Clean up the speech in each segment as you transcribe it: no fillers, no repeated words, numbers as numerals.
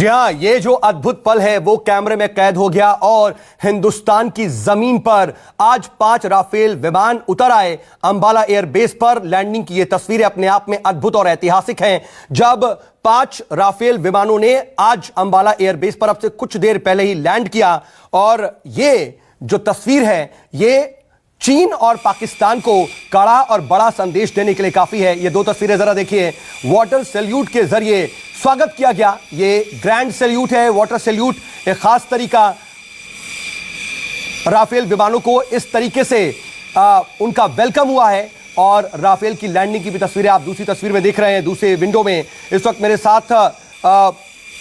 हाँ, ये जो अद्भुत पल है वो कैमरे में कैद हो गया और हिंदुस्तान की जमीन पर आज 5 राफेल विमान उतर आए। अंबाला एयरबेस पर लैंडिंग की ये तस्वीरें अपने आप में अद्भुत और ऐतिहासिक हैं। जब 5 राफेल विमानों ने आज अंबाला एयरबेस पर अब से कुछ देर पहले ही लैंड किया और ये जो तस्वीर है ये चीन और पाकिस्तान को कड़ा और बड़ा संदेश देने के लिए काफी है। ये 2 तस्वीरें जरा देखिए। वाटर सैल्यूट के जरिए स्वागत किया गया। ये ग्रैंड सैल्यूट है, वाटर सैल्यूट, एक खास तरीका। राफेल विमानों को इस तरीके से उनका वेलकम हुआ है और राफेल की लैंडिंग की भी तस्वीरें आप दूसरी तस्वीर में देख रहे हैं। दूसरे विंडो में इस वक्त मेरे साथ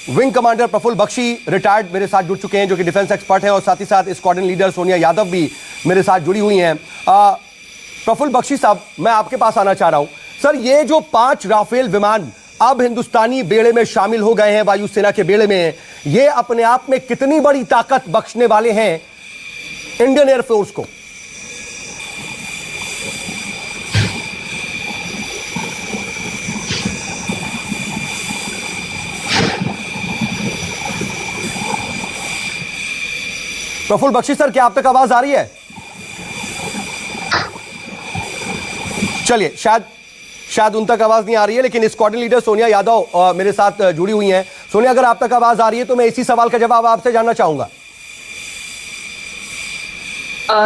wing commander Praful Bakshi retired मेरे साथ जुड़ चुके हैं, जो कि डिफेंस एक्सपर्ट हैं, और साथ ही साथ स्क्वाड्रन लीडर सोनिया यादव भी मेरे साथ जुड़ी हुई हैं। प्रफुल्ल बख्शी साहब, मैं आपके पास आना चाह रहा हूं। सर, ये जो 5 राफेल विमान अब हिंदुस्तानी बेड़े में शामिल हो गए हैं, वायुसेना के बेड़े में, ये अपने आप में कितनी बड़ी ताकत बख्शने वाले हैं इंडियन एयरफोर्स को? प्रफुल्ल बख्शी सर, क्या आप तक आवाज आ रही है? चलिए, शायद उन तक आवाज नहीं आ रही है, लेकिन स्क्वाड्रन लीडर सोनिया यादव मेरे साथ जुड़ी हुई हैं। सोनिया, अगर आप तक आवाज आ रही है तो मैं इसी सवाल का जवाब आपसे जानना चाहूंगा।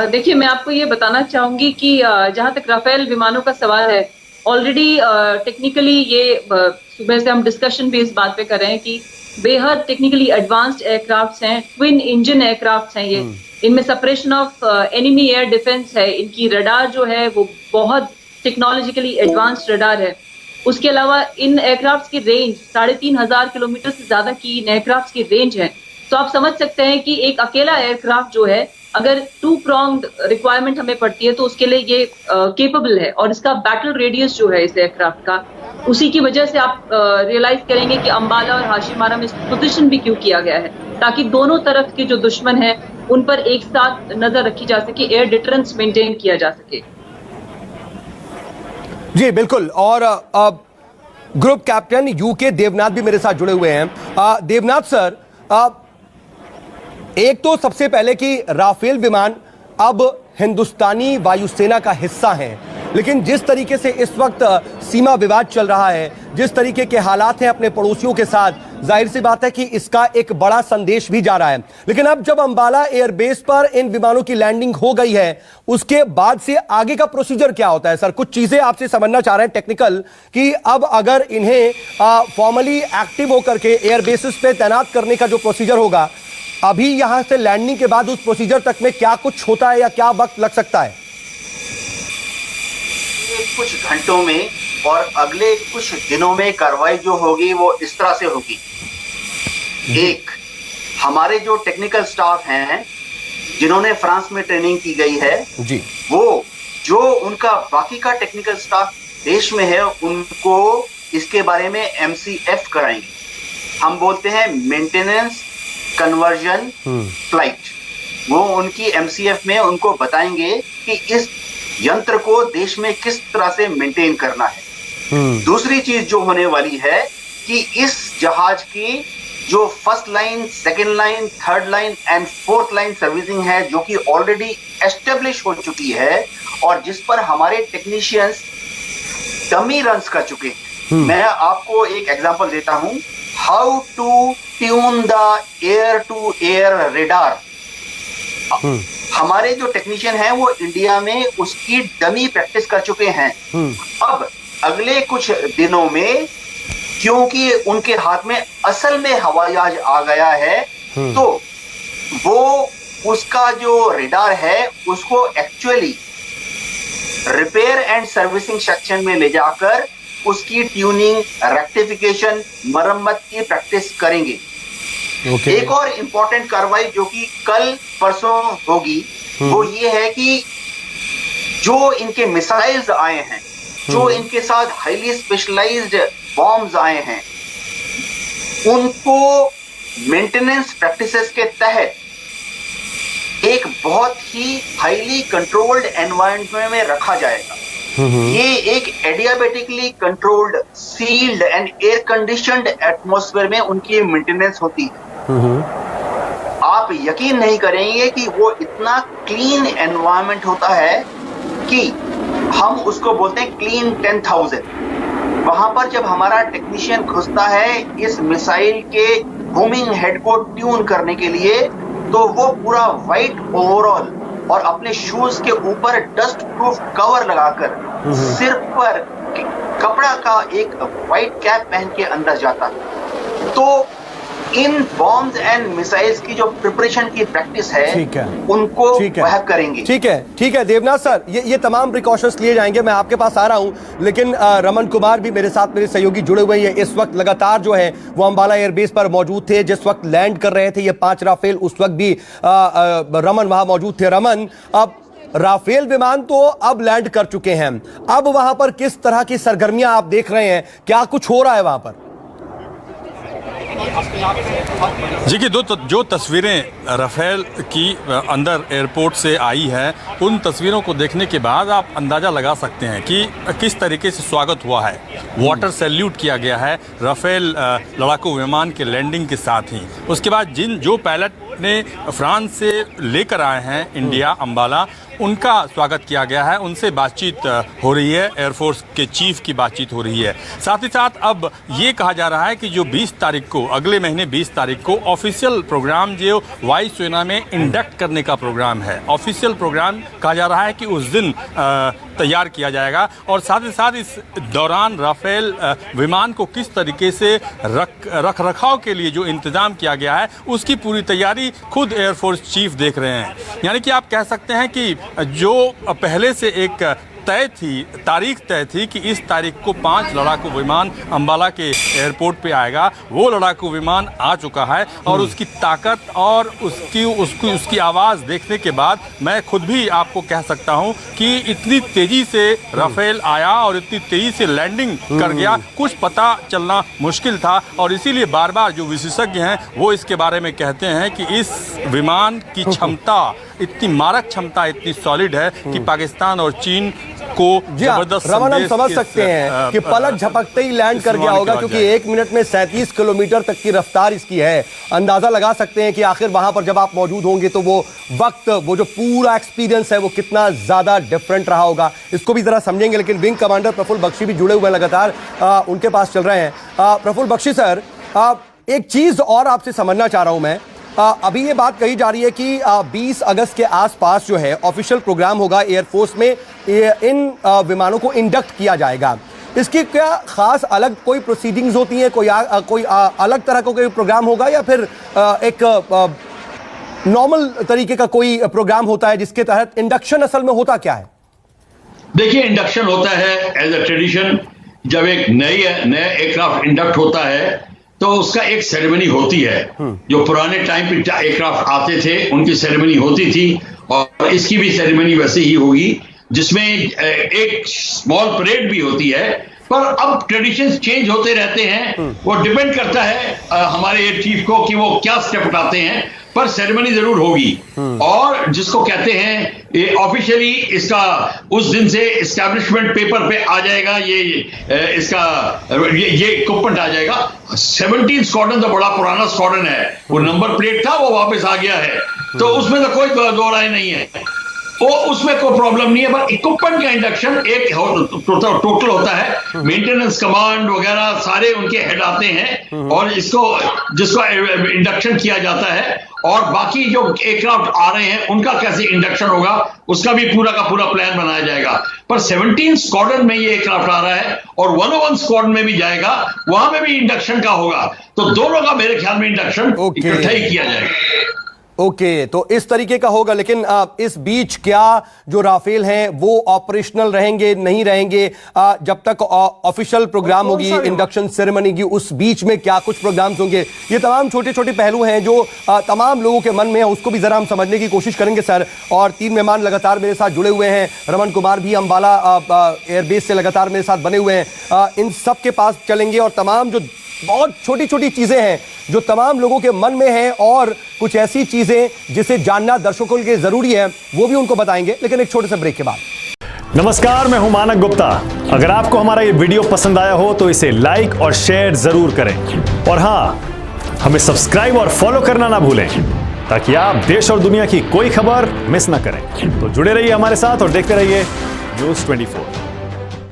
देखिए, मैं आपको ये बताना चाहूंगी कि जहां तक राफेल विमानों का सवाल है, ऑलरेडी टेक्निकली ये सुबह से हम डिस्कशन भी इस बात पे कर रहे हैं कि बेहद टेक्निकली एडवांस्ड एयरक्राफ्ट्स हैं, ट्विन इंजन एयरक्राफ्ट्स हैं ये। इनमें separation of enemy air defence है, इनकी रडार जो है वो बहुत टेक्नोलॉजिकली एडवांस्ड रडार है। उसके अलावा इन एयरक्राफ्ट्स की रेंज 3500 किलोमीटर से ज्यादा की इन एयरक्राफ्ट्स की रेंज है। तो आप समझ सकते हैं कि एक अकेला एयरक्राफ्ट जो है, अगर 2 pronged रिक्वायरमेंट हमें पड़ती है तो उसके लिए ये केपेबल है। और इसका बैटल रेडियस जो है इस एयरक्राफ्ट का, उसी की वजह से आप रियलाइज करेंगे कि अंबाला और हाशिमारा में पोजीशन भी क्यों किया गया है, ताकि दोनों तरफ के जो दुश्मन हैं उन पर एक साथ नजर रखी जा सके, एयर डिटरेंस मेंटेन किया जा सके। जी बिल्कुल। और ग्रुप कैप्टन यूके देवनाथ भी मेरे साथ जुड़े हुए हैं। देवनाथ सर, एक तो सबसे पहले कि राफेल विमान अब हिंदुस्तानी वायुसेना का हिस्सा हैं, लेकिन जिस तरीके से इस वक्त सीमा विवाद चल रहा है, जिस तरीके के हालात हैं अपने पड़ोसियों के साथ, जाहिर सी बात है कि इसका एक बड़ा संदेश भी जा रहा है। लेकिन अब जब अंबाला एयरबेस पर इन विमानों की लैंडिंग हो गई है, उसके बाद से आगे का प्रोसीजर क्या होता है? सर, कुछ चीजें आपसे समझना चाह रहे हैं टेक्निकल, कि अब अगर इन्हें फॉर्मली एक्टिव होकर के एयरबेसिस पे तैनात करने का जो प्रोसीजर होगा, अभी यहां से लैंडिंग के बाद उस प्रोसीजर तक में क्या कुछ होता है या क्या वक्त लग सकता है? कुछ घंटों में और अगले कुछ दिनों में कार्रवाई जो होगी वो इस तरह से होगी। एक, हमारे जो टेक्निकल स्टाफ हैं जिन्होंने फ्रांस में ट्रेनिंग की गई है जी, वो जो उनका बाकी का टेक्निकल स्टाफ देश में है उनको इसके बारे में MCF कराएंगे। हम बोलते हैं मेंटेनेंस कन्वर्जन फ्लाइट। वो उनकी MCF में उनको बताएंगे कि इस यंत्र को देश में किस तरह से मेंटेन करना है। दूसरी चीज जो होने वाली है कि इस जहाज की जो first line, second line, third line and fourth line servicing है, जो कि ऑलरेडी एस्टेब्लिश हो चुकी है और जिस पर हमारे टेक्नीशियंस डमी रन्स कर चुके हैं। मैं आपको एक एग्जांपल देता हूं, how to tune the air to air radar. हमारे जो टेक्नीशियन हैं वो इंडिया में उसकी डमी प्रैक्टिस कर चुके हैं। अब अगले कुछ दिनों में, क्योंकि उनके हाथ में असल में हवाई जहाज आ गया है, तो वो उसका जो रेडार है उसको actually repair and servicing section में ले जाकर उसकी ट्यूनिंग, रेक्टिफिकेशन, मरम्मत की प्रैक्टिस करेंगे। एक और इंपॉर्टेंट कार्रवाई जो कि कल परसों होगी वो ये है कि जो इनके मिसाइल्स आए हैं, जो इनके साथ हाईली स्पेशलाइज्ड बॉम्ब्स आए हैं, उनको मेंटेनेंस प्रैक्टिसेस के तहत एक बहुत ही हाईली कंट्रोल्ड एनवायरनमेंट में रखा जाएगा। ये एक adiabatically controlled, sealed and air conditioned atmosphere में उनकी मेंटेनेंस होती है। आप यकीन नहीं करेंगे कि वो इतना क्लीन एनवायरनमेंट होता है कि हम उसको बोलते हैं क्लीन 10,000। वहां पर जब हमारा टेक्नीशियन घुसता है इस मिसाइल के होमिंग हेड को ट्यून करने के लिए, तो वो पूरा व्हाइट ओवरऑल और अपने शूज के ऊपर डस्ट प्रूफ कवर लगाकर सिर पर कपड़ा का एक व्हाइट कैप पहन के अंदर जाता। तो इन बॉम्ब्स एंड मिसाइल्स की जो प्रिपरेशन की प्रैक्टिस है, उनको वह करेंगे। ठीक है देवनाथ सर, ये तमाम प्रिकॉशंस लिए जाएंगे। मैं आपके पास आ रहा हूं, लेकिन रमन कुमार भी मेरे साथ, मेरे सहयोगी जुड़े हुए हैं। इस वक्त लगातार जो है वो अंबाला एयरबेस पर मौजूद थे। जिस वक्त लैंड कर रहे थे ये 5 राफेल, उस वक्त भी रमन वहां मौजूद थे। रमन, अब राफेल विमान तो अब लैंड कर चुके हैं, अब वहां पर किस तरह की सरगर्मियां आप देख रहे हैं? क्या कुछ हो रहा है वहां पर? जी कि जो तस्वीरें राफेल की अंदर एयरपोर्ट से आई है, उन तस्वीरों को देखने के बाद आप अंदाज़ा लगा सकते हैं कि किस तरीके से स्वागत हुआ है। वाटर सैल्यूट किया गया है राफेल लड़ाकू विमान के लैंडिंग के साथ ही। उसके बाद जो पायलट ने फ्रांस से लेकर आए हैं इंडिया अंबाला, उनका स्वागत किया गया है, उनसे बातचीत हो रही है, एयरफोर्स के चीफ की बातचीत हो रही है। साथ ही साथ अब ये कहा जा रहा है कि जो 20 तारीख को, अगले महीने 20 तारीख को ऑफिशियल प्रोग्राम जो वायुसेना में इंडक्ट करने का प्रोग्राम है, ऑफिशियल प्रोग्राम कहा जा रहा है कि उस दिन तैयार किया जाएगा। और साथ ही साथ इस दौरान राफेल विमान को किस तरीके से रख रखाव के लिए जो इंतज़ाम किया गया है, उसकी पूरी तैयारी खुद एयरफोर्स चीफ देख रहे हैं। यानी कि आप कह सकते हैं कि जो पहले से एक तारीख तय थी कि इस तारीख को 5 लड़ाकू विमान अंबाला के एयरपोर्ट पे आएगा, वो लड़ाकू विमान आ चुका है। और उसकी ताकत और उसकी आवाज़ देखने के बाद मैं खुद भी आपको कह सकता हूं कि इतनी तेज़ी से राफेल आया और इतनी तेज़ी से लैंडिंग कर गया, कुछ पता चलना मुश्किल था। और इसीलिए बार बार जो विशेषज्ञ हैं वो इसके बारे में कहते हैं कि इस विमान की क्षमता, इतनी मारक क्षमता इतनी सॉलिड है कि पाकिस्तान और चीन को जबरदस्त रमन, हम समझ सकते हैं कि पलक झपकते ही लैंड कर गया होगा, क्योंकि 1 मिनट में 37 किलोमीटर तक की रफ्तार इसकी है। अंदाजा लगा सकते हैं कि आखिर वहां पर जब आप मौजूद होंगे तो वो वक्त, वो जो पूरा एक्सपीरियंस है वो कितना ज्यादा डिफरेंट रहा होगा, इसको भी जरा समझेंगे। लेकिन विंग कमांडर प्रफुल्ल बख्शी भी जुड़े हुए हैं, लगातार उनके पास चल रहे हैं। प्रफुल्ल बख्शी सर, एक चीज और आपसे समझना चाह रहा हूं मैं। अभी ये बात कही जा रही है कि 20 अगस्त के आसपास जो है ऑफिशियल प्रोग्राम होगा एयरफोर्स में, इन विमानों को इंडक्ट किया जाएगा। इसकी क्या खास अलग कोई प्रोसीडिंग्स होती हैं, कोई अलग तरह का कोई प्रोग्राम होगा, या फिर एक नॉर्मल तरीके का कोई प्रोग्राम होता है जिसके तहत इंडक्शन असल में होता क्या है? देखिए, इंडक्शन होता है एज अ ट्रेडिशन। जब एक नया एयरक्राफ्ट इंडक्ट होता है तो उसका एक सेरेमनी होती है। जो पुराने टाइम पे एयरक्राफ्ट आते थे उनकी सेरेमनी होती थी, और इसकी भी सेरेमनी वैसे ही होगी, जिसमें एक स्मॉल परेड भी होती है। पर अब ट्रेडिशंस चेंज होते रहते हैं, वो डिपेंड करता है हमारे एयर चीफ को कि वो क्या स्टेप उठाते हैं, पर सेरेमनी जरूर होगी। और जिसको कहते हैं ये ऑफिशियली इसका उस दिन से एस्टैब्लिशमेंट पेपर पे आ जाएगा, ये इक्विपमेंट आ जाएगा। 17 स्क्वाड्रन तो बड़ा पुराना स्क्वाड्रन है, वो नंबर प्लेट था, वो वापस आ गया है, तो उसमें तो कोई दो राय नहीं है, वो उसमें कोई प्रॉब्लम नहीं है। पर इक्विपमेंट का इंडक्शन एक टोटल होता है, मेंटेनेंस कमांड वगैरह सारे उनके हेड आते हैं, और जिसको इंडक्शन किया जाता है। और बाकी जो एयरक्राफ्ट आ रहे हैं उनका कैसे इंडक्शन होगा, उसका भी पूरा का पूरा प्लान बनाया जाएगा। पर 17 स्क्वाड्रन में ये एयरक्राफ्ट आ रहा है, और 101 स्क्वाड्रन में भी जाएगा, वहां में भी इंडक्शन का होगा। तो दोनों का मेरे ख्याल में इंडक्शन इकट्ठा ही किया जाएगा। ओके, तो इस तरीके का होगा। लेकिन इस बीच क्या जो राफेल हैं वो ऑपरेशनल रहेंगे, नहीं रहेंगे, जब तक ऑफिशियल प्रोग्राम होगी, इंडक्शन सेरेमनी की, उस बीच में क्या कुछ प्रोग्राम्स होंगे? ये तमाम छोटे छोटे पहलू हैं जो तमाम लोगों के मन में है, उसको भी जरा हम समझने की कोशिश करेंगे सर। और 3 मेहमान लगातार मेरे साथ जुड़े हुए हैं, रमन कुमार भी अंबाला एयरबेस से लगातार मेरे साथ बने हुए हैं, इन सब के पास चलेंगे और तमाम जो बहुत छोटी छोटी चीजें हैं जो तमाम लोगों के मन में हैं, और कुछ ऐसी चीजें जिसे जानना दर्शकों के लिए जरूरी है, वो भी उनको बताएंगे, लेकिन एक छोटे से ब्रेक के बाद। नमस्कार, मैं हूं मानक गुप्ता। अगर आपको हमारा ये वीडियो पसंद आया हो तो इसे लाइक और शेयर जरूर करें, और हां, हमें सब्सक्राइब और फॉलो करना ना भूलें ताकि आप देश और दुनिया की कोई खबर मिस ना करें। तो जुड़े रहिए हमारे साथ और देखते रहिए न्यूज़ 24।